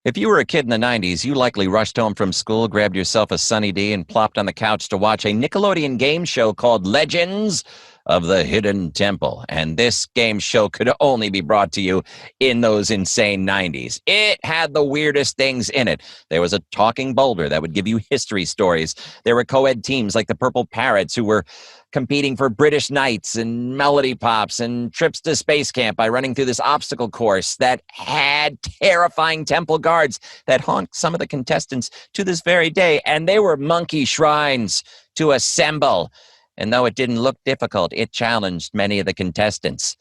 If you were a kid in the 90s, you likely rushed home from school, grabbed yourself a Sunny D, and plopped on the couch to watch a Nickelodeon game show called Legends of the Hidden Temple. And this game show could only be brought to you in those insane 90s. It had the weirdest things in it. There was a talking boulder that would give you history stories. There were co-ed teams like the Purple Parrots who were competing for British Knights and Melody Pops and trips to space camp by running through this obstacle course that had terrifying temple guards that haunt some of the contestants to this very day. And they were monkey shrines to assemble. And though it didn't look difficult, it challenged many of the contestants.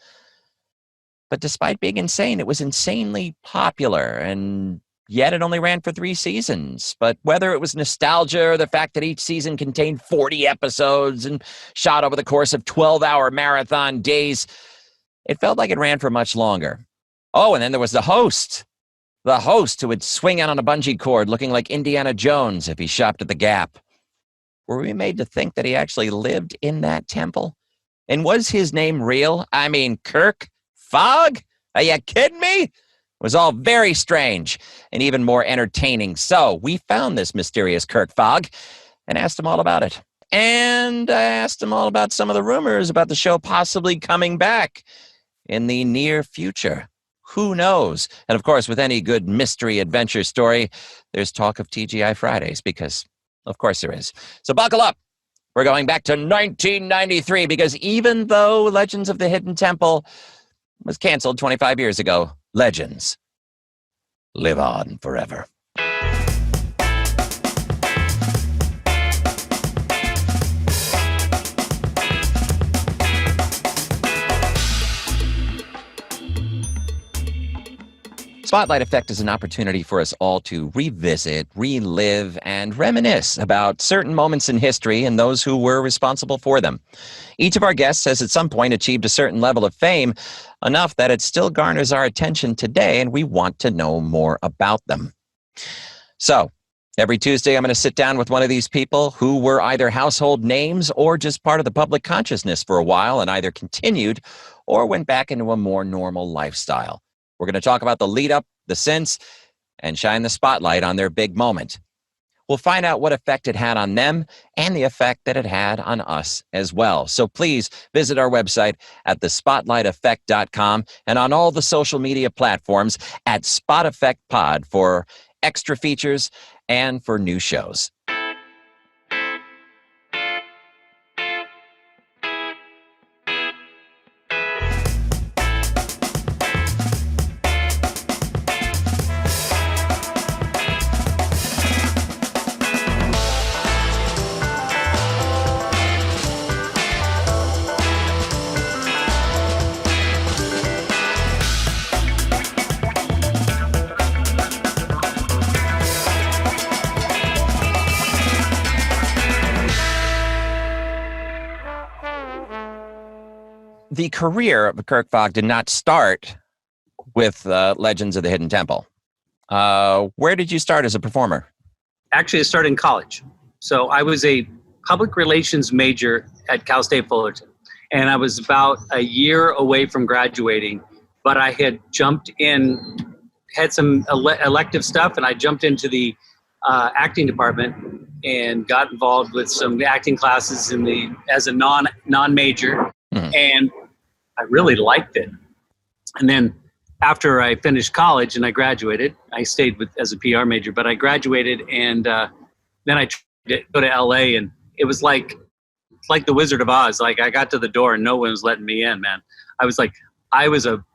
But despite being insane, it was insanely popular, and yet it only ran for 3 seasons. But whether it was nostalgia or the fact that each season contained 40 episodes and shot over the course of 12-hour marathon days, it felt like it ran for much longer. Oh, and then there was the host. The host who would swing out on a bungee cord looking like Indiana Jones if he shopped at the Gap. Were we made to think that he actually lived in that temple? And was his name real? I mean, Kirk Fogg? Are you kidding me? It was all very strange and even more entertaining. So we found this mysterious Kirk Fogg and asked him all about it. And I asked him all about some of the rumors about the show possibly coming back in the near future. Who knows? And of course, with any good mystery adventure story, there's talk of TGI Fridays because of course there is. So buckle up. We're going back to 1993 because even though Legends of the Hidden Temple was canceled 25 years ago, legends live on forever. Spotlight Effect is an opportunity for us all to revisit, relive, and reminisce about certain moments in history and those who were responsible for them. Each of our guests has at some point achieved a certain level of fame, enough that it still garners our attention today, and we want to know more about them. So, every Tuesday I'm going to sit down with one of these people who were either household names or just part of the public consciousness for a while and either continued or went back into a more normal lifestyle. We're going to talk about the lead up, the since, and shine the spotlight on their big moment. We'll find out what effect it had on them and the effect that it had on us as well. So please visit our website at thespotlighteffect.com and on all the social media platforms at Spot Effect Pod for extra features and for new shows. The career of Kirk Fogg did not start with Legends of the Hidden Temple. Where did you start as a performer? Actually, I started in college. So I was a public relations major at Cal State Fullerton. And I was about a year away from graduating, but I had jumped in, had some elective stuff, and I jumped into the acting department and got involved with some acting classes as a non-major. And I really liked it. And then after I finished college and I graduated, I stayed as a PR major, but I graduated and then I tried to go to LA, and it was like the Wizard of Oz. Like I got to the door and no one was letting me in, man. I was a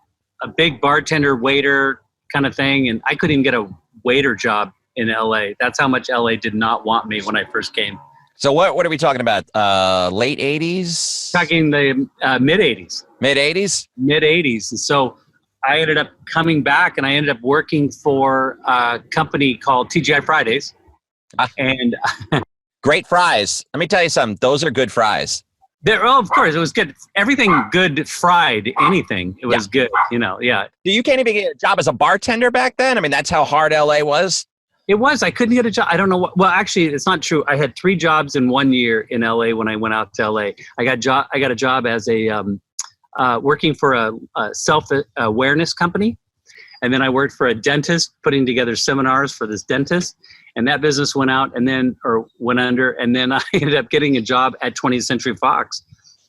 big bartender, waiter kind of thing, and I couldn't even get a waiter job in LA. That's how much LA did not want me when I first came. So what are we talking about? Late 80s? Talking the mid-80s. Mid-80s? Mid-80s. And so I ended up coming back and I ended up working for a company called TGI Fridays. And great fries. Let me tell you something. Those are good fries. Of course, it was good. Everything good fried, anything, it was good, yeah. You can't even get a job as a bartender back then? I mean, that's how hard LA was? It was. I couldn't get a job. I don't know what. Well, actually, it's not true. I had 3 jobs in 1 year in LA when I went out to LA. I got a job as a working for a self-awareness company. And then I worked for a dentist putting together seminars for this dentist. And that business went out went under. And then I ended up getting a job at 20th Century Fox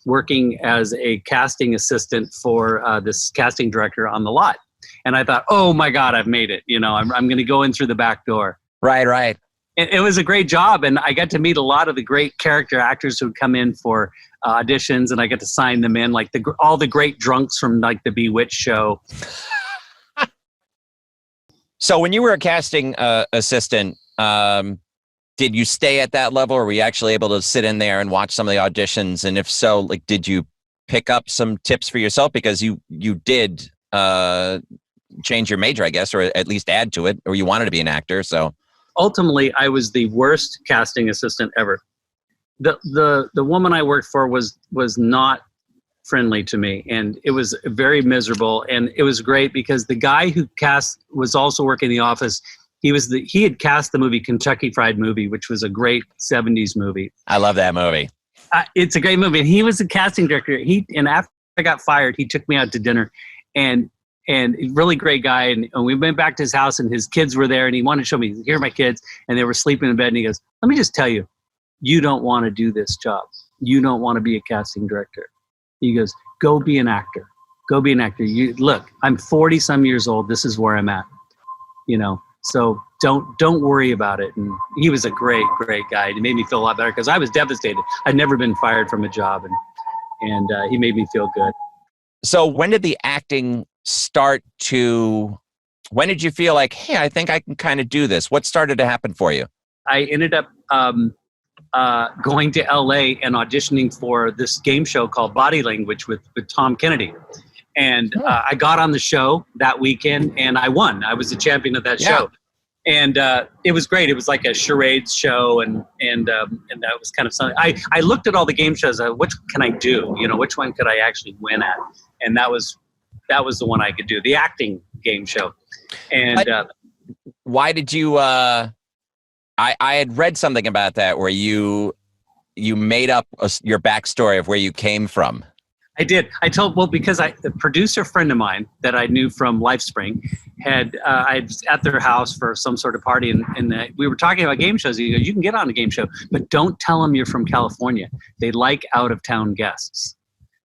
working as a casting assistant for this casting director on the lot. And I thought, oh my God, I've made it. I'm going to go in through the back door. Right. It was a great job. And I got to meet a lot of the great character actors who would come in for auditions, and I got to sign them in, like all the great drunks from like the Bewitched show. So when you were a casting assistant, did you stay at that level, or were you actually able to sit in there and watch some of the auditions? And if so, like, did you pick up some tips for yourself? Because you did change your major, I guess, or at least add to it, or you wanted to be an actor. So ultimately, I was the worst casting assistant ever. The woman I worked for was not friendly to me, and it was very miserable. And it was great because the guy who cast was also working in the office. He had cast the movie Kentucky Fried Movie, which was a great 70s movie. I love that movie. It's a great movie. And he was the casting director. And after I got fired, he took me out to dinner, and really great guy. And we went back to his house, and his kids were there, and he wanted to show me, here are my kids. And they were sleeping in bed. And he goes, let me just tell you, you don't want to do this job. You don't want to be a casting director. He goes, go be an actor. Go be an actor. Look, I'm 40 some years old. This is where I'm at, so don't worry about it. And he was a great guy. He made me feel a lot better because I was devastated. I'd never been fired from a job, and he made me feel good. So when did the acting start when did you feel like, hey, I think I can kind of do this? What started to happen for you? I ended up going to LA and auditioning for this game show called Body Language with Tom Kennedy. And I got on the show that weekend, and I won. I was the champion of that show. And it was great. It was like a charades show, and that was kind of something. I looked at all the game shows. Which can I do? Which one could I actually win at? And that was the one I could do, the acting game show. And why did you? I had read something about that where you made up your backstory of where you came from. I did. Because a producer friend of mine that I knew from LifeSpring I was at their house for some sort of party, and we were talking about game shows. He goes, you can get on a game show, but don't tell them you're from California. They like out-of-town guests.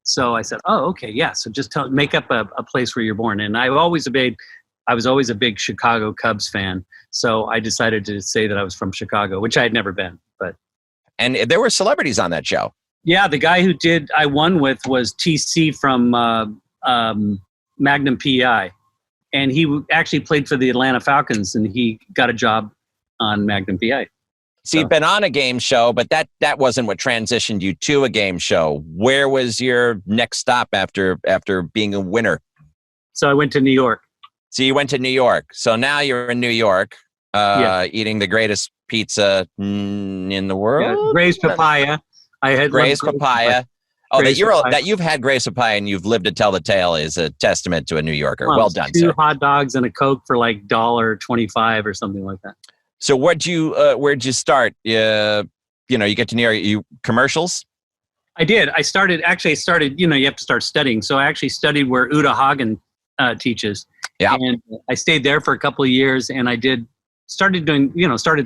So I said, oh, okay, yeah. So just make up a place where you're born. And I was always a big Chicago Cubs fan. So I decided to say that I was from Chicago, which I had never been. And there were celebrities on that show. Yeah, the guy who I won with was TC from Magnum PI. And he actually played for the Atlanta Falcons, and he got a job on Magnum PI. So you've been on a game show, but that wasn't what transitioned you to a game show. Where was your next stop after being a winner? So I went to New York. So you went to New York. So now you're in New York, eating the greatest pizza in the world. Yeah, Gray's Papaya. I had Gray's Papaya. Oh, Gray's that you've had Gray's Papaya and you've lived to tell the tale is a testament to a New Yorker. Well done, two sir. Hot dogs and a Coke for like $1.25 or something like that. So where'd you start? You get to New York. You commercials? I did. I started. You have to start studying. So I actually studied where Uta Hagen teaches. Yeah. And I stayed there for a couple of years, and started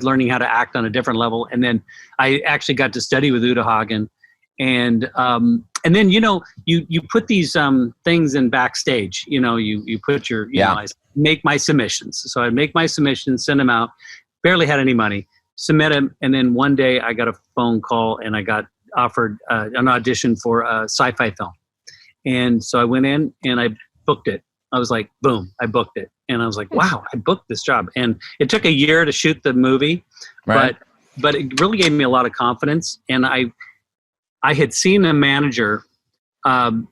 learning how to act on a different level. And then I actually got to study with Uta Hagen. And then, you put these things in backstage, you put your, I make my submissions. So I'd make my submissions, send them out, barely had any money, submit them. And then one day I got a phone call and I got offered an audition for a sci-fi film. And so I went in and I booked it. I was like, boom, I booked it. And I was like, wow, I booked this job. And it took a year to shoot the movie, right. but it really gave me a lot of confidence. And I had seen a manager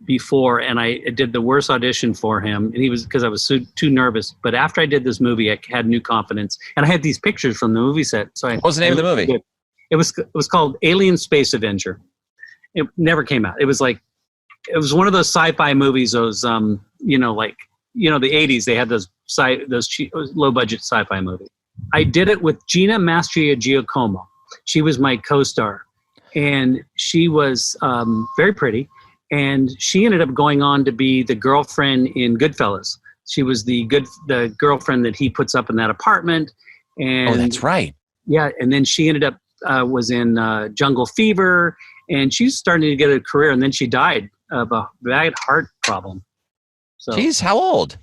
before, and I did the worst audition for him. And because I was too nervous. But after I did this movie, I had new confidence. And I had these pictures from the movie set. So what was the name of the movie? It was called Alien Space Avenger. It never came out. It was one of those sci-fi movies. Those the 80s. They had those low budget sci-fi movies. I did it with Gina Mastria-Giacomo. She was my co-star. And she was very pretty. And she ended up going on to be the girlfriend in Goodfellas She was the girlfriend that he puts up in that apartment. And that's right. Yeah, and then she ended up was in Jungle Fever, and she's starting to get a career, and then she died of a bad heart problem. So Jeez, how old?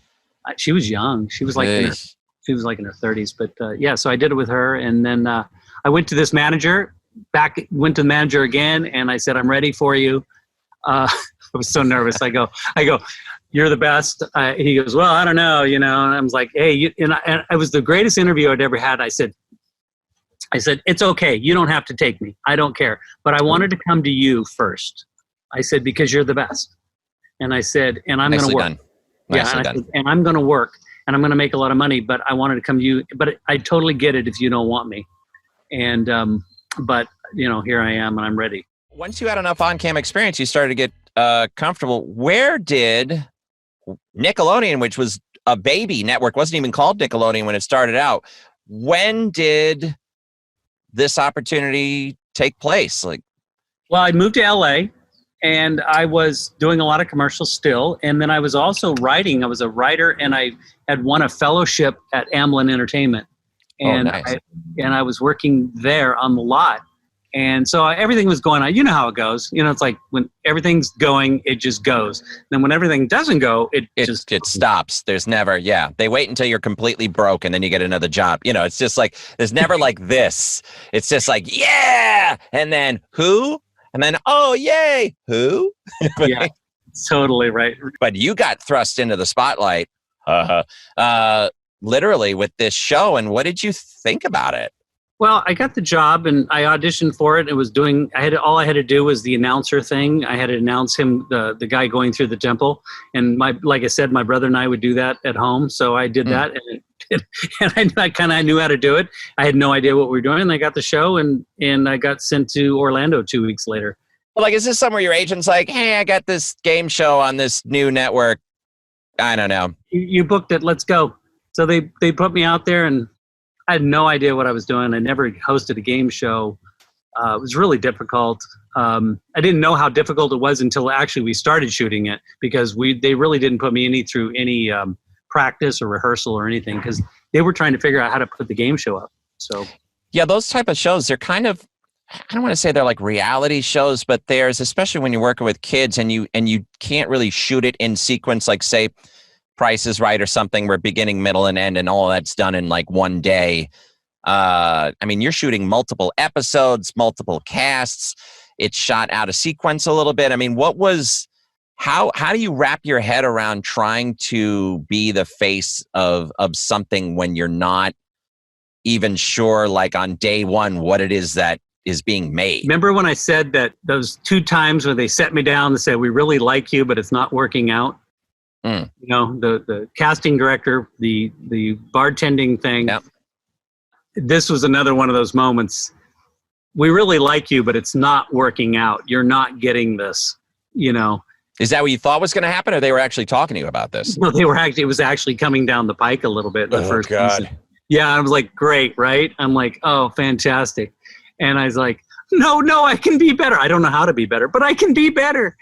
She was young. She was like in her 30s. But yeah, so I did it with her, and then I went to this manager. Went to the manager again, and I said, "I'm ready for you." I was so nervous. I go, "You're the best." He goes, "Well, I don't know, And I was like, "Hey," and it was the greatest interview I'd ever had. I said, "It's okay. You don't have to take me. I don't care. But I wanted to come to you first." I said, "Because you're the best." And I said, "And I'm going to work." Nicely done. And I'm going to work, and I'm going to make a lot of money. But I wanted to come to you. But I totally get it if you don't want me. And but here I am, and I'm ready. Once you had enough on-cam experience, you started to get comfortable. Where did Nickelodeon, which was a baby network, wasn't even called Nickelodeon when it started out, when did this opportunity take place? Well, I moved to LA, and I was doing a lot of commercials still, and then I was also writing. I was a writer, and I had won a fellowship at Amblin Entertainment, and nice. I was working there on the lot, and so everything was going on. You know how it goes. It's like when everything's going, it just goes. Then when everything doesn't go, it stops. There's never, they wait until you're completely broke and then you get another job. It's just like, there's never like this. It's just like, yeah. And then who? And then, oh, yay. Who? Yeah, totally right. But you got thrust into the spotlight, literally with this show. And what did you think about it? Well, I got the job and I auditioned for it. All I had to do was the announcer thing. I had to announce him, the guy going through the temple. And like I said, my brother and I would do that at home. So I did that, and I kind of knew how to do it. I had no idea what we were doing. And I got the show, and I got sent to Orlando 2 weeks later. Well, is this somewhere your agent's like, "Hey, I got this game show on this new network. I don't know. You booked it. Let's go." So they put me out there, and I had no idea what I was doing. I never hosted a game show. It was really difficult. I didn't know how difficult it was until actually we started shooting it, because they really didn't put me through any practice or rehearsal or anything, because they were trying to figure out how to put the game show up. So yeah, those type of shows, they're kind of, I don't want to say they're like reality shows, but there's, especially when you're working with kids and you can't really shoot it in sequence, like say Price is Right or something, where beginning, middle, and end, and all that's done in like one day. You're shooting multiple episodes, multiple casts. It's shot out of sequence a little bit. How do you wrap your head around trying to be the face of something when you're not even sure, like on day one, what it is that is being made? Remember when I said that those 2 times when they set me down and said, "We really like you, but it's not working out"? The casting director, the bartending thing. Yep. This was another one of those moments. "We really like you, but it's not working out. You're not getting this." Is that what you thought was going to happen, or they were actually talking to you about this? No, it was actually coming down the pike a little bit in the first season. Yeah, I was like, great, right? I'm like, oh, fantastic. And I was like, no, I can be better. I don't know how to be better, but I can be better,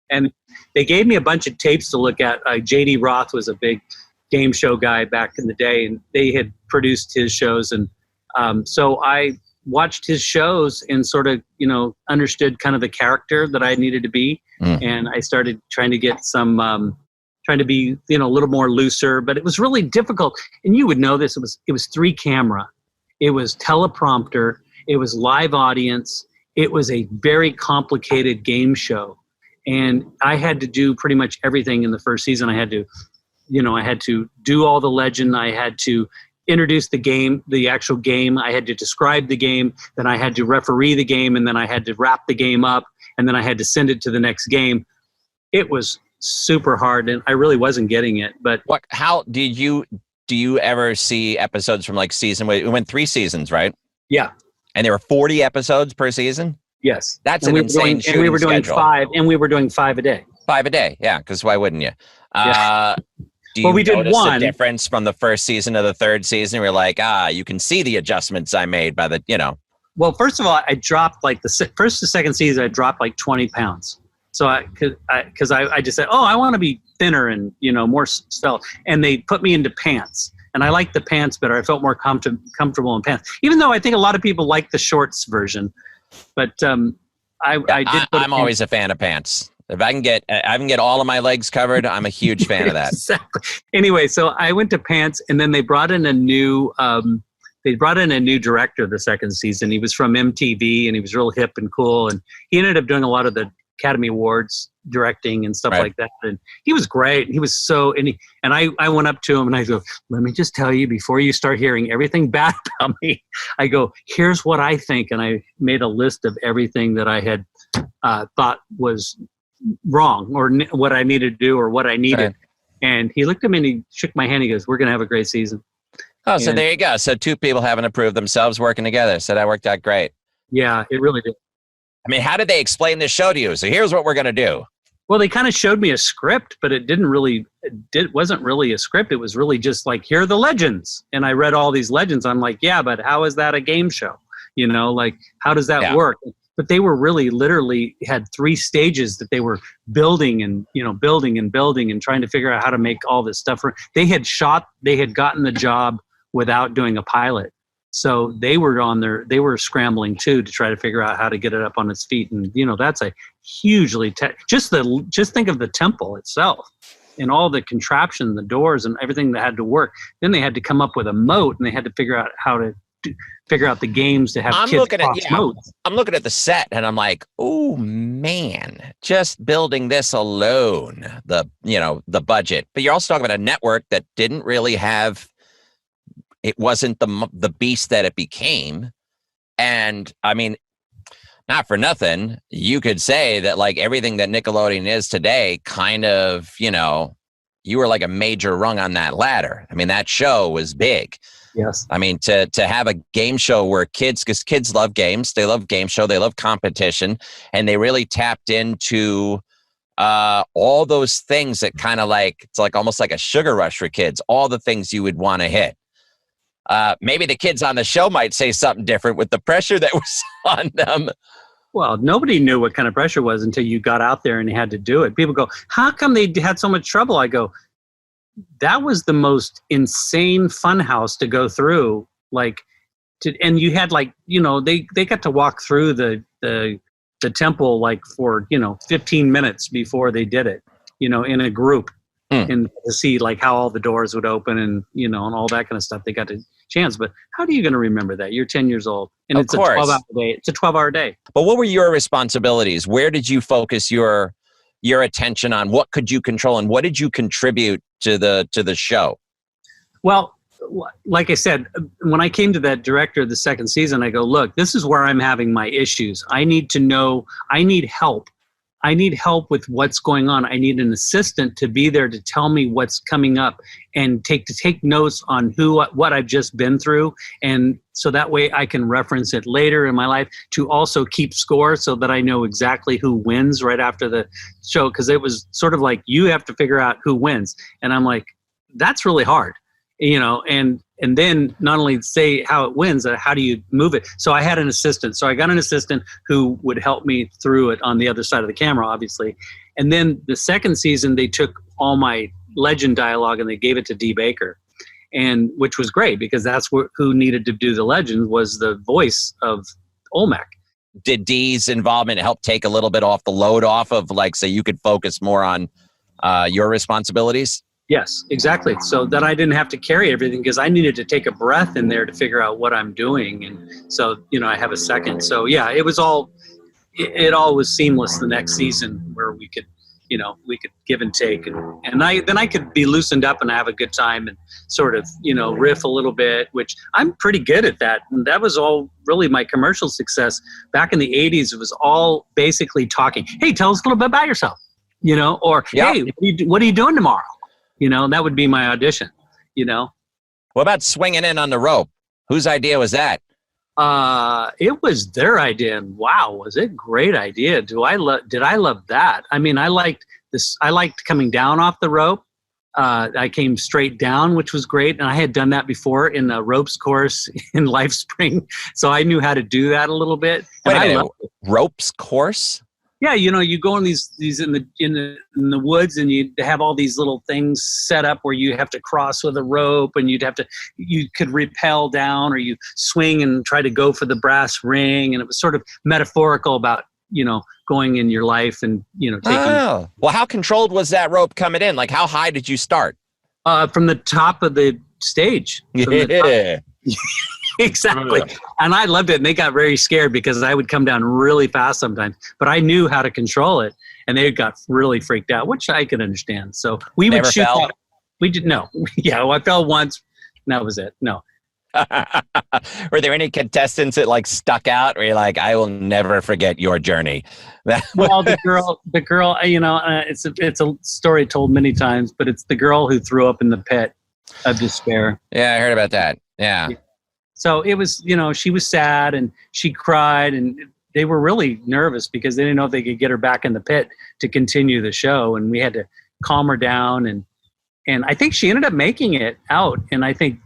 And they gave me a bunch of tapes to look at. J.D. Roth was a big game show guy back in the day, and they had produced his shows. And so I watched his shows and sort of, understood kind of the character that I needed to be. And I started trying to get some, trying to be, a little more looser, but it was really difficult. And you would know this, it was 3 camera. It was teleprompter. It was live audience. It was a very complicated game show. And I had to do pretty much everything in the first season. I had to do all the legend. I had to introduce the game, the actual game. I had to describe the game. Then I had to referee the game, and then I had to wrap the game up, and then I had to send it to the next game. It was super hard, and I really wasn't getting it. But how do you ever see episodes from like season? It went 3 seasons, right? Yeah. And there were 40 episodes per season? Yes. That's an insane shooting schedule. And we were doing 5 a day. 5 a day, yeah, because why wouldn't you? Yeah. Do you notice a difference from the first season to the third season? We're like, you can see the adjustments I made by the, Well, first of all, I dropped like the first to second season, I dropped like 20 pounds. So I just said, oh, I want to be thinner and, more svelte. And they put me into pants. And I liked the pants better. I felt more comfortable in pants, even though I think a lot of people like the shorts version. But I'm always a fan of pants. If I can get all of my legs covered, I'm a huge fan of that. Exactly. Anyway, so I went to pants, and then they brought in a new director the second season. He was from MTV, and he was real hip and cool. And he ended up doing a lot of the Academy Awards directing and stuff like that. And he was great. He was I went up to him and I go, let me just tell you, before you start hearing everything bad about me, I go, here's what I think. And I made a list of everything that I had thought was wrong, or what I needed to do, or what I needed. Right. And he looked at me and he shook my hand. He goes, we're going to have a great season. Oh, so there you go. So two people haven't approved themselves working together. So that worked out great. Yeah, it really did. I mean, how did they explain this show to you? So here's what we're going to do. Well, they kind of showed me a script, but it wasn't really a script. It was really just like, here are the legends. And I read all these legends. I'm like, yeah, but how is that a game show? Like, how does that work? But they were literally had 3 stages that they were building and, building and trying to figure out how to make all this stuff. They had gotten the job without doing a pilot. So they were scrambling too to try to figure out how to get it up on its feet. And, that's a hugely, just think of the temple itself and all the contraption, the doors and everything that had to work. Then they had to come up with a moat, and they had to figure out how to figure out the games to have kids cross moats. I'm looking at the set and I'm like, oh man, just building this alone, the budget. But you're also talking about a network that didn't really have, it wasn't the beast that it became. And I mean, not for nothing, you could say that like everything that Nickelodeon is today, kind of, you were like a major rung on that ladder. I mean, that show was big. Yes. I mean, to have a game show where because kids love games, they love game show, they love competition, and they really tapped into all those things that kind of like, it's like almost like a sugar rush for kids, all the things you would want to hit. Maybe the kids on the show might say something different with the pressure that was on them. Well, nobody knew what kind of pressure was until you got out there and you had to do it. People go, how come they had so much trouble? I go, that was the most insane fun house to go through. And you had they got to walk through the temple for 15 minutes before they did it, in a group, and to see like how all the doors would open and and all that kind of stuff. They got a chance, but how are you going to remember that? You're 10 years old, and it's a 12-hour day. It's a 12-hour day. But what were your responsibilities? Where did you focus your attention on? What could you control, and what did you contribute to the show? Well, like I said, when I came to that director of the second season, I go, look, this is where I'm having my issues. I need to know, I need help. I need help with what's going on. I need an assistant to be there to tell me what's coming up and take notes on what I've just been through. And so that way I can reference it later in my life, to also keep score so that I know exactly who wins right after the show. Cause it was sort of like, you have to figure out who wins. And I'm like, that's really hard, and then not only say how it wins, how do you move it? So I had an assistant. So I got an assistant who would help me through it on the other side of the camera, obviously. And then the second season, they took all my legend dialogue and they gave it to Dee Baker, and which was great because that's who needed to do the legend, was the voice of Olmec. Did Dee's involvement help take a little bit off the load off of so you could focus more on your responsibilities? Yes, exactly. So that I didn't have to carry everything, because I needed to take a breath in there to figure out what I'm doing. And so, I have a second. So yeah, it all was seamless the next season, where we could give and take. And then I could be loosened up and have a good time and sort of, riff a little bit, which I'm pretty good at that. And that was all really my commercial success. Back in the 80s, it was all basically talking. Hey, tell us a little bit about yourself, or hey, what are you doing tomorrow? That would be my audition, What about swinging in on the rope? Whose idea was that? It was their idea. And wow, was it a great idea. Did I love that? I mean, I liked this. I liked coming down off the rope. I came straight down, which was great. And I had done that before in a ropes course in Life Spring. So I knew how to do that a little bit. Wait a minute, ropes course? Yeah, you go in these in the woods, and you have all these little things set up where you have to cross with a rope, and you could rappel down, or you swing and try to go for the brass ring, and it was sort of metaphorical about going in your life and taking. Oh, well, how controlled was that rope coming in? Like, how high did you start? From the top of the stage. Yeah. Exactly. And I loved it. And they got very scared because I would come down really fast sometimes, but I knew how to control it. And they got really freaked out, which I could understand. So we would shoot out. We did no. Yeah, well, I fell once. And that was it. No. Were there any contestants that like stuck out where you're like, I will never forget your journey? Well, the girl, it's a story told many times, but it's the girl who threw up in the pit of despair. Yeah, I heard about that. Yeah. So it was, she was sad and she cried, and they were really nervous because they didn't know if they could get her back in the pit to continue the show. And we had to calm her down. And I think she ended up making it out. And I think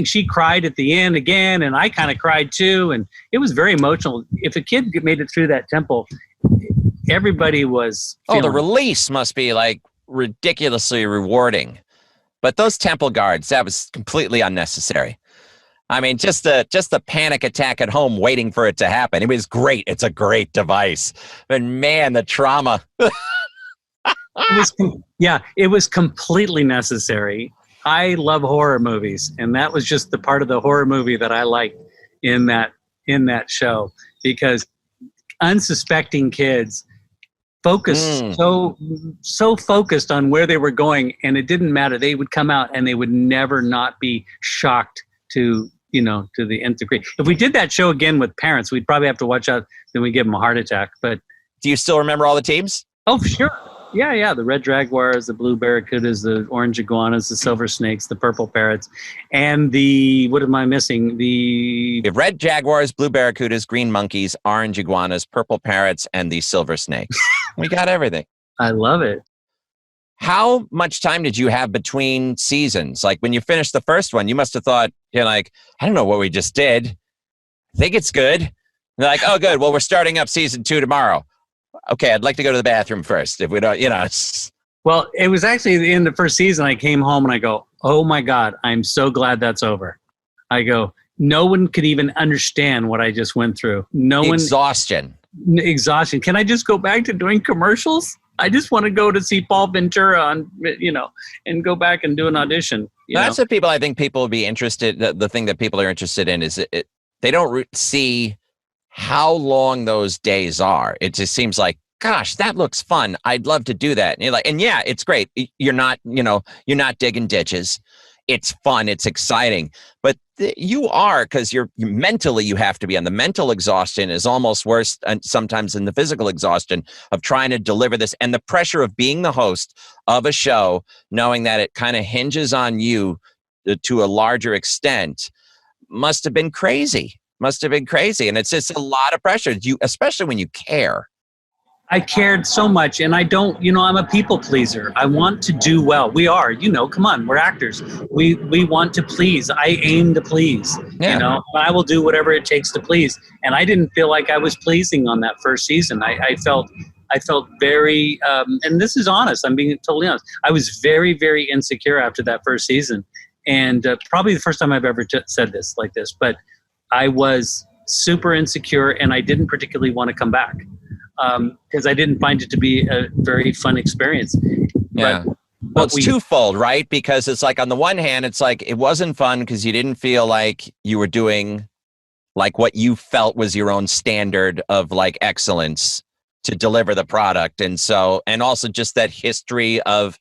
she cried at the end again, and I kind of cried too. And it was very emotional. If a kid made it through that temple, everybody was feeling. Oh, the release must be like ridiculously rewarding. But those temple guards, that was completely unnecessary. I mean, just the panic attack at home waiting for it to happen. It was great. It's a great device. But man, the trauma. It was completely necessary. I love horror movies, and that was just the part of the horror movie that I liked in that show, because unsuspecting kids focused so focused on where they were going, and it didn't matter. They would come out and they would never not be shocked to the nth degree. If we did that show again with parents, we'd probably have to watch out. Then we give them a heart attack. But do you still remember all the teams? Oh, sure. Yeah. The red jaguars, the blue barracudas, the orange iguanas, the silver snakes, the purple parrots, and what am I missing? The red jaguars, blue barracudas, green monkeys, orange iguanas, purple parrots, and the silver snakes. We got everything. I love it. How much time did you have between seasons? Like when you finished the first one, you must have thought, I don't know what we just did. I think it's good. And they're like, oh, good. Well, we're starting up season 2 tomorrow. Okay, I'd like to go to the bathroom first. If we don't, Well, it was actually in the first season, I came home and I go, oh my God, I'm so glad that's over. I go, no one could even understand what I just went through. Exhaustion. Can I just go back to doing commercials? I just want to go to see Paul Ventura and go back and do an audition. That's what people, I think people will be interested. The thing that people are interested in is they don't see how long those days are. It just seems like, gosh, that looks fun. I'd love to do that. And you're like, and yeah, it's great. You're not digging ditches. It's fun. It's exciting. But you are, because you're mentally, you have to be. And the mental exhaustion is almost worse sometimes than the physical exhaustion of trying to deliver this. And the pressure of being the host of a show, knowing that it kind of hinges on you to a larger extent, must have been crazy. And it's just a lot of pressure, especially when you care. I cared so much, and I don't, I'm a people pleaser. I want to do well. We are, come on, we're actors. We want to please. I aim to please, I will do whatever it takes to please. And I didn't feel like I was pleasing on that first season. I felt very, and this is honest, I'm being totally honest. I was very, very insecure after that first season. And probably the first time I've ever said this like this, but I was super insecure, and I didn't particularly want to come back. Because I didn't find it to be a very fun experience. Yeah. Well, it's twofold, right? Because it's like, on the one hand, it's like it wasn't fun because you didn't feel like you were doing like what you felt was your own standard of like excellence to deliver the product. And also just that history of,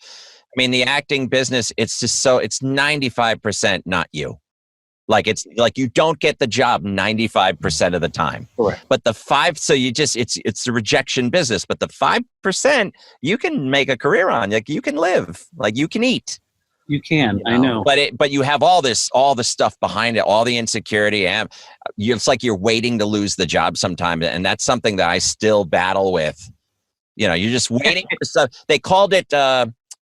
the acting business, it's 95% not you. Like it's like you don't get the job 95% of the time. Correct. But the 5%, so it's the rejection business. But the 5% you can make a career on. Like you can live, like you can eat. You can, I know. But you have all the stuff behind it, all the insecurity, and it's like you're waiting to lose the job sometimes, and that's something that I still battle with. You're just waiting for stuff. They called it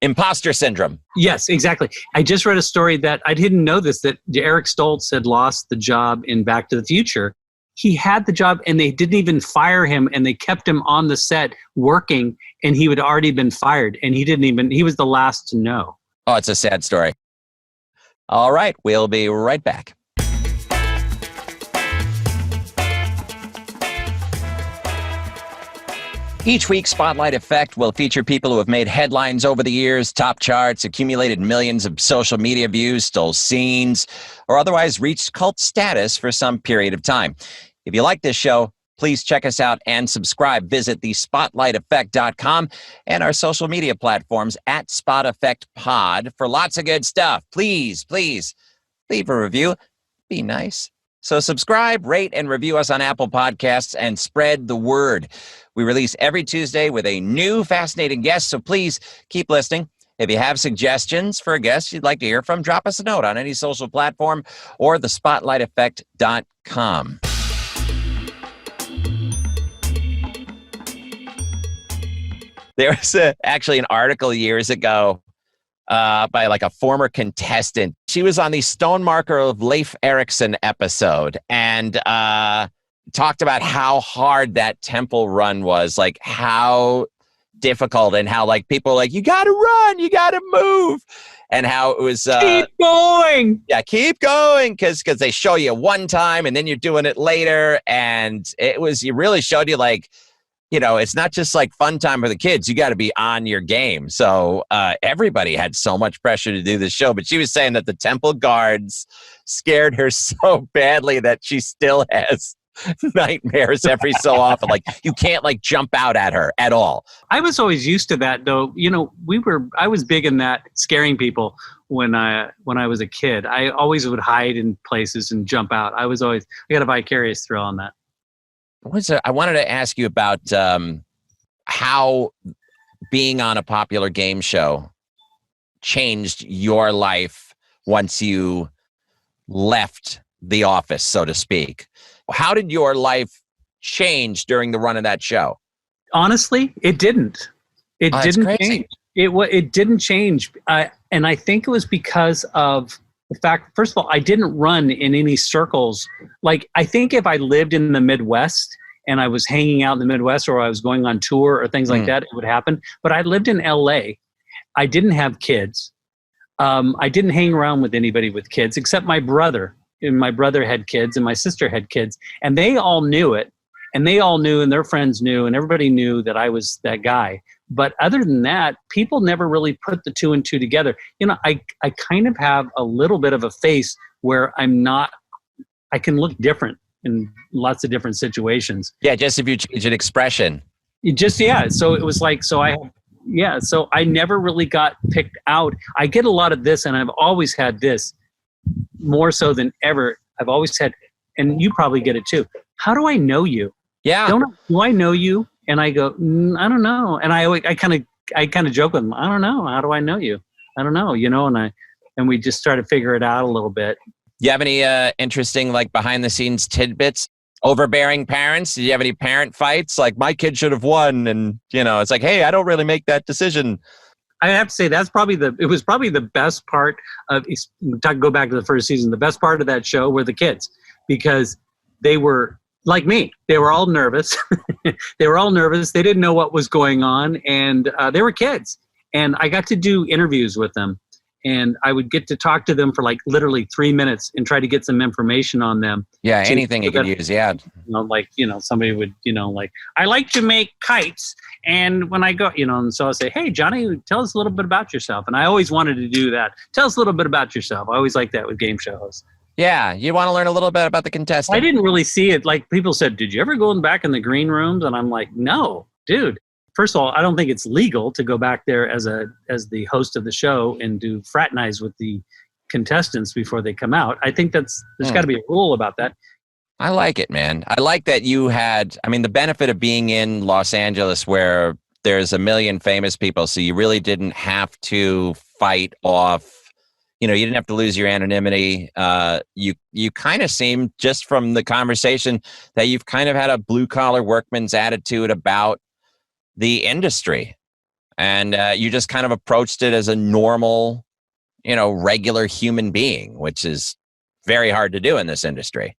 imposter syndrome. Yes, exactly. I just read a story that I didn't know this, that Eric Stoltz had lost the job in Back to the Future he had the job and they didn't even fire him, and they kept him on the set working, and he had already been fired, and he was the last to know. Oh, it's a sad story. All right, we'll be right back. Each week, Spotlight Effect will feature people who have made headlines over the years, top charts, accumulated millions of social media views, stole scenes, or otherwise reached cult status for some period of time. If you like this show, please check us out and subscribe. Visit thespotlighteffect.com and our social media platforms at Spot Effect Pod for lots of good stuff. Please, please leave a review. Be nice. So subscribe, rate, and review us on Apple Podcasts and spread the word. We release every Tuesday with a new fascinating guest, so please keep listening. If you have suggestions for a guest you'd like to hear from, drop us a note on any social platform or thespotlighteffect.com. There was actually an article years ago by like a former contestant. She was on the Stone Marker of Leif Erikson episode and talked about how hard that temple run was, like how difficult, and how like people were like, you got to run, you got to move, and how it was keep going. Yeah, keep going, because they show you one time and then you're doing it later, and it really showed you like, you know, it's not just like fun time for the kids. You got to be on your game. So everybody had so much pressure to do this show. But she was saying that the temple guards scared her so badly that she still has nightmares every so often. Like, you can't like jump out at her at all. I was always used to that, though. You know, I was big in that, scaring people when I was a kid. I always would hide in places and jump out. I got a vicarious thrill on that. I wanted to ask you about how being on a popular game show changed your life once you left the office, so to speak. How did your life change during the run of that show? Honestly, it didn't. It didn't change. It didn't change. And I think it was because of the fact, first of all, I didn't run in any circles. Like, I think if I lived in the Midwest and I was hanging out in the Midwest, or I was going on tour or things like that, it would happen. But I lived in LA. I didn't have kids. I didn't hang around with anybody with kids except my brother. And my brother had kids and my sister had kids. And they all knew it. And they all knew, and their friends knew, and everybody knew that I was that guy. But other than that, people never really put the two and two together. You know, I kind of have a little bit of a face where I can look different in lots of different situations. Yeah, just if you change an expression. So it was like, so I never really got picked out. I get a lot of this, and I've always had this more so than ever. I've always had, and you probably get it too. How do I know you? Yeah. Do I know you? And I go, I don't know. And I kind of joke with them. I don't know. How do I know you? I don't know. You know, and we just try to figure it out a little bit. You have any interesting, like, behind the scenes tidbits? Overbearing parents? Did you have any parent fights? Like, my kid should have won, and you know, it's like, hey, I don't really make that decision. I have to say it was probably the best part of. Go back to the first season. The best part of that show were the kids, because they were like me. They were all nervous. They didn't know what was going on, and they were kids. And I got to do interviews with them, and I would get to talk to them for like literally 3 minutes and try to get some information on them. Yeah, anything you could use. Yeah, somebody would, like, I like to make kites, and when I go, and so I say, hey, Johnny, tell us a little bit about yourself. And I always wanted to do that. Tell us a little bit about yourself. I always like that with game show hosts. Yeah, you want to learn a little bit about the contestant. I didn't really see it. Like, people said, did you ever go back in the green rooms? And I'm like, no, dude. First of all, I don't think it's legal to go back there as the host of the show and do fraternize with the contestants before they come out. I think there's got to be a rule about that. I like it, man. I like that you had, the benefit of being in Los Angeles where there's a million famous people, so you really didn't have to fight off, you didn't have to lose your anonymity. You kind of seem, just from the conversation, that you've kind of had a blue-collar workman's attitude about the industry. And you just kind of approached it as a normal, regular human being, which is very hard to do in this industry.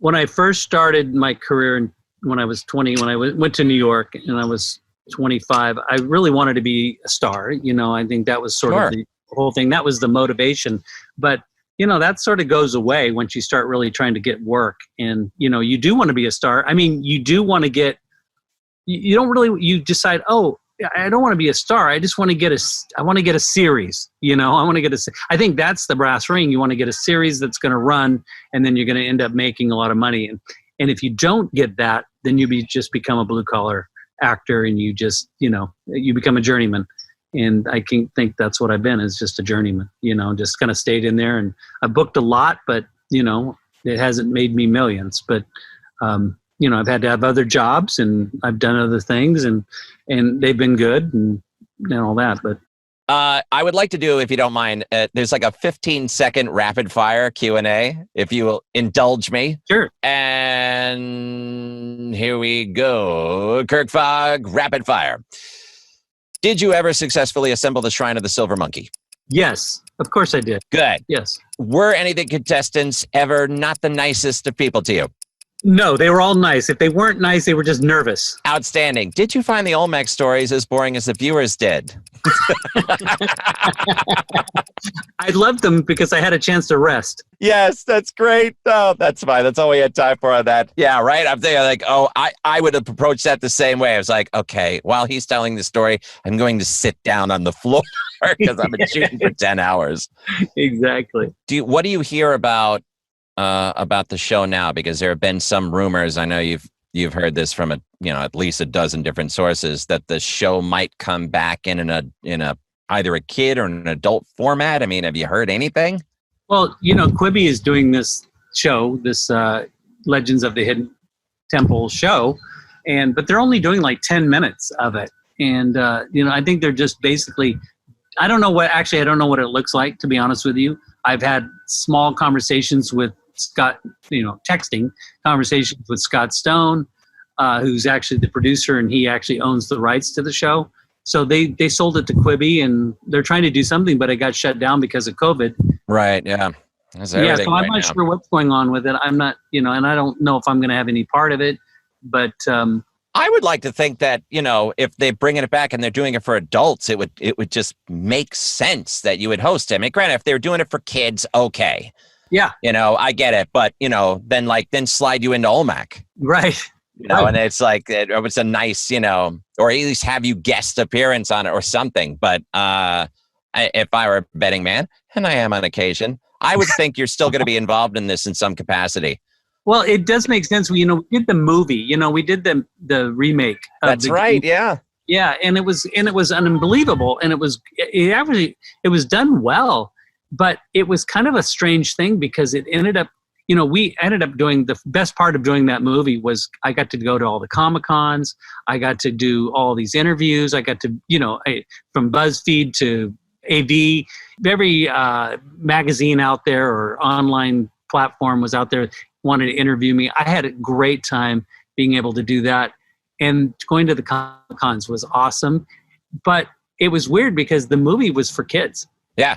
when I first started my career, when I was 20, when I went to New York and I was 25, I really wanted to be a star. I think that was sort of the whole thing. That was the motivation. But, that sort of goes away once you start really trying to get work. And, you do want to be a star. I mean, you do want to get, you don't really, you decide, oh, I don't want to be a star. I just want to get I want to get a series, I want to get I think that's the brass ring. You want to get a series that's going to run, and then you're going to end up making a lot of money. And if you don't get that, then you just become a blue collar actor, and you just, you become a journeyman. And I can think that's what I've been, is just a journeyman, just kind of stayed in there. And I booked a lot, but, it hasn't made me millions. But, I've had to have other jobs, and I've done other things, and they've been good and all that. But I would like to do, if you don't mind, there's like a 15-second rapid fire Q&A, if you will indulge me. Sure. And here we go. Kirk Fogg, rapid fire. Did you ever successfully assemble the Shrine of the Silver Monkey? Yes, of course I did. Good. Yes. Were any of the contestants ever not the nicest of people to you? No, they were all nice. If they weren't nice, they were just nervous. Outstanding. Did you find the Olmec stories as boring as the viewers did? I loved them because I had a chance to rest. Yes, that's great. Oh, that's fine. That's all we had time for on that. Yeah, right? I'm thinking like, I would have approached that the same way. I was like, okay, while he's telling the story, I'm going to sit down on the floor because I've been shooting for 10 hours. Exactly. What do you hear about the show now? Because there have been some rumors. I know you've heard this from at least a dozen different sources, that the show might come back in a either a kid or an adult format. I mean, have you heard anything? Well, Quibi is doing this show, this Legends of the Hidden Temple show, but they're only doing like 10 minutes of it. And I think they're just basically, I don't know what it looks like, to be honest with you. I've had small conversations with Scott, texting conversations with Scott Stone, who's actually the producer, and he actually owns the rights to the show. So they sold it to Quibi, and they're trying to do something, but it got shut down because of COVID. Right. Yeah. So I'm not sure what's going on with it. I'm not, and I don't know if I'm going to have any part of it, but I would like to think that, if they're bringing it back and they're doing it for adults, it would just make sense that you would host it. I mean, granted, if they're doing it for kids, okay. Yeah. I get it. But, then slide you into Olmec. Right. And it's like, it's a nice, or at least have you guest appearance on it or something. But if I were a betting man, and I am on occasion, I would think you're still going to be involved in this in some capacity. Well, it does make sense. We did the movie. We did the remake. That's right. Yeah. Yeah, and it was unbelievable, and it was done well, but it was kind of a strange thing because it ended up. We ended up doing the best part of doing that movie was I got to go to all the Comic-Cons. I got to do all these interviews. I got to, from BuzzFeed to AV, every magazine out there or online platform was out there, wanted to interview me. I had a great time being able to do that. And going to the Comic-Cons was awesome. But it was weird because the movie was for kids. Yeah.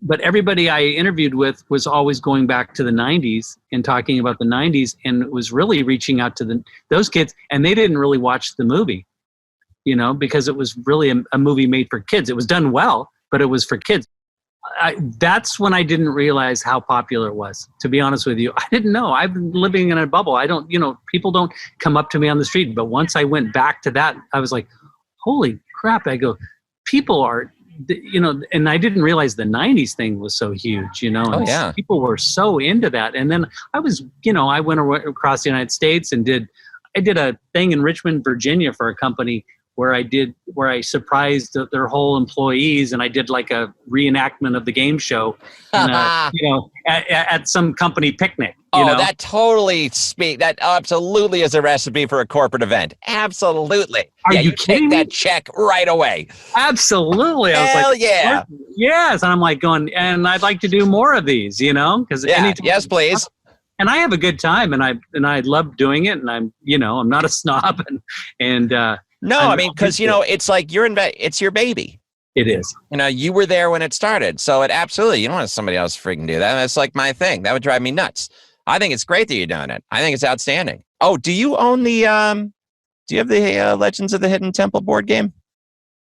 But everybody I interviewed with was always going back to the 90s and talking about the 90s, and it was really reaching out to those kids, and they didn't really watch the movie, because it was really a movie made for kids. It was done well, but it was for kids. That's when I didn't realize how popular it was, to be honest with you. I didn't know. I've been living in a bubble. I don't, people don't come up to me on the street. But once I went back to that, I was like, holy crap. I go, people are, and I didn't realize the 90s thing was so huge, Oh, yeah. People were so into that. And then I was, I went across the United States and I did a thing in Richmond, Virginia for a company where I surprised their whole employees, and I did like a reenactment of the game show, at some company picnic. That totally that absolutely is a recipe for a corporate event. Absolutely. Are you kidding take me? That check right away. Absolutely. I was Hell like, yeah. What? Yes. And I'm like going, and I'd like to do more of these, because yes, please. And I have a good time, and I love doing it, and I'm not a snob, and no, I mean, because, it's like it's your baby. It is. You were there when it started. So it absolutely, you don't want somebody else freaking do that. That's like my thing. That would drive me nuts. I think it's great that you're doing it. I think it's outstanding. Oh, do you own the, do you have the Legends of the Hidden Temple board game?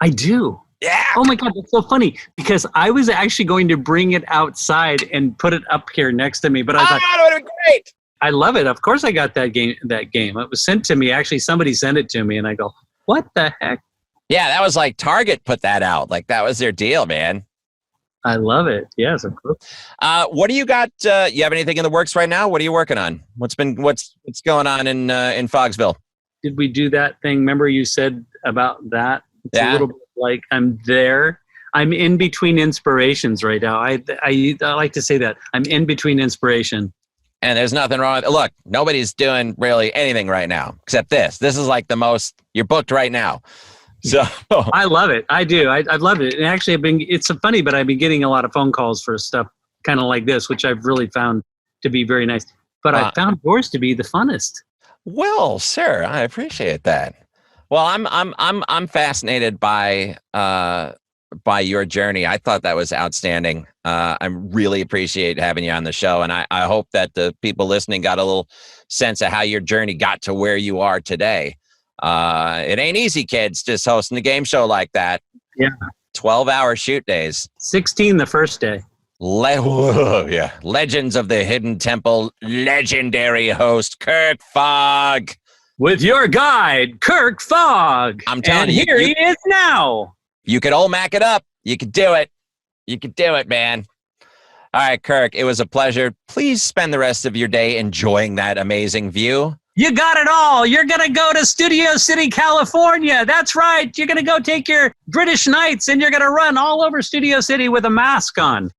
I do. Yeah. Oh my God, that's so funny because I was actually going to bring it outside and put it up here next to me, but I thought that would have been great. I love it. Of course I got that game. It was sent to me. Actually, somebody sent it to me and I go, what the heck? Yeah, that was like Target put that out. Like that was their deal, man. I love it. Yes, of course. What do you got? You have anything in the works right now? What are you working on? What's going on in Foggsville? Did we do that thing? Remember you said about that? It's Yeah. a little bit like I'm there. I'm in between inspirations right now. I like to say that. I'm in between inspiration. And there's nothing wrong with it. Look, nobody's doing really anything right now except this. This is like the most you're booked right now. So I love it. I do. I've loved it. And actually, it's so funny, but I've been getting a lot of phone calls for stuff kind of like this, which I've really found to be very nice. But I found yours to be the funnest. Well, sir, I appreciate that. Well, I'm fascinated by your journey. I thought that was outstanding. I really appreciate having you on the show, and I hope that the people listening got a little sense of how your journey got to where you are today. It ain't easy, kids, just hosting a game show like that. Yeah. 12-hour shoot days. 16 the first day. Whoa, yeah. Legends of the Hidden Temple, legendary host, Kirk Fogg. With your guide, Kirk Fogg. I'm telling and you. Here he is now. You could old Mac it up. You could do it. You could do it, man. All right, Kirk, it was a pleasure. Please spend the rest of your day enjoying that amazing view. You got it all. You're going to go to Studio City, California. That's right. You're going to go take your British Knights and you're going to run all over Studio City with a mask on.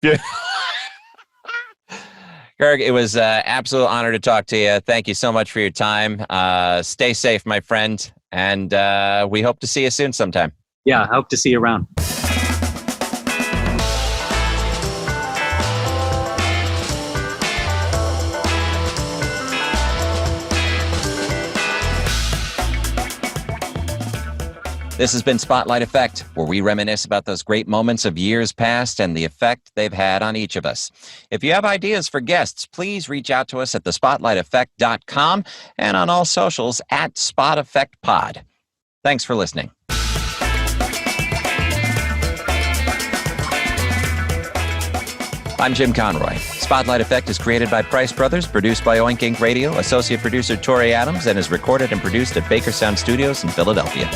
Yeah. Kirk, it was an absolute honor to talk to you. Thank you so much for your time. Stay safe, my friend. And we hope to see you soon sometime. Yeah, I hope to see you around. This has been Spotlight Effect, where we reminisce about those great moments of years past and the effect they've had on each of us. If you have ideas for guests, please reach out to us at thespotlighteffect.com and on all socials at SpotEffectPod. Thanks for listening. I'm Jim Conroy. Spotlight Effect is created by Price Brothers, produced by Oink Inc. Radio, associate producer Tori Adams, and is recorded and produced at Baker Sound Studios in Philadelphia.